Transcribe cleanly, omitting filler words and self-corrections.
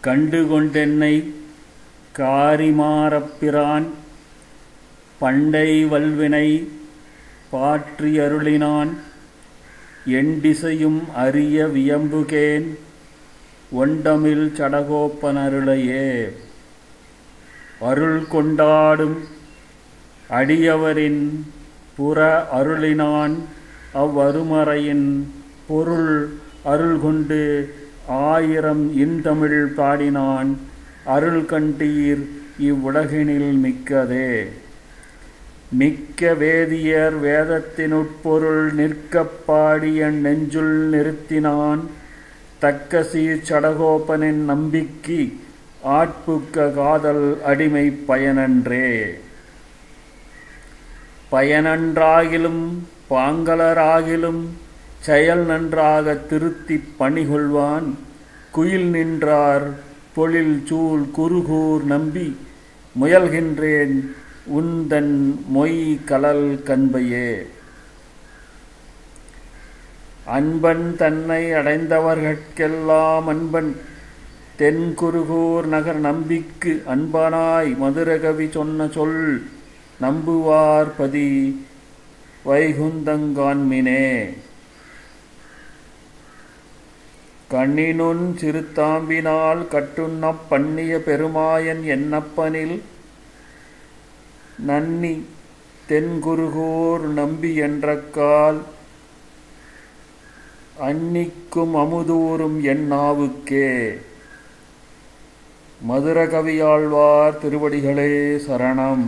கண்டுகொண்டென்னைக் காரிமாறப்பிரான் பண்டை வல்வினை பாற்றியருளினான் எண்டிசையும் அறிய வியம்புகேன் ஒண்டமிழ் சடகோப்பனருளையே. அருள் கொண்டாடும் அடியவரின் புற அருளினான் அவ்வருமறையின் பொருள் அருள்கொண்டு ஆயிரம் இன்தமிழ் பாடினான் அருள் கண்டீர் இவ்வுலகினில் மிக்கதே. மிக்க வேதியர் வேதத்தினுட்பொருள் நிற்கப் பாடிய நெஞ்சுள் நிறுத்தினான் தக்கசீர் சடகோப்பனின் நம்பிக்கை ஆட்புக்க காதல் அடிமை பயனன்றே. பயனன்றாகிலும் பாங்கலராகிலும் செயல் நன்றாக திருத்திப் பணிகொள்வான் குயில் நின்றார் பொழில் சூழ் குருகூர் நம்பி முயல்கின்றேன் உந்தன் மொய் கலல் கண்பையே. அன்பன் தன்னை அடைந்தவர்கட்கெல்லாம் அன்பன் தென்குருகூர் நகர் நம்பிக்கு அன்பனாய் மதுரகவி சொன்ன சொல் நம்புவார் பதி வைகுந்தங்கான்மினே. கண்ணினுன் சிறுத்தாம்பினால் கட்டுண்ணப் பண்ணிய பெருமாயன் என்னப்பனில் நன்னி தென்குருகூர் நம்பி என்றக்கால் அன்னிக்கும் அமுதூரும் என் நாவுக்கே. மதுரகவியாழ்வார் திருவடிகளே சரணம்.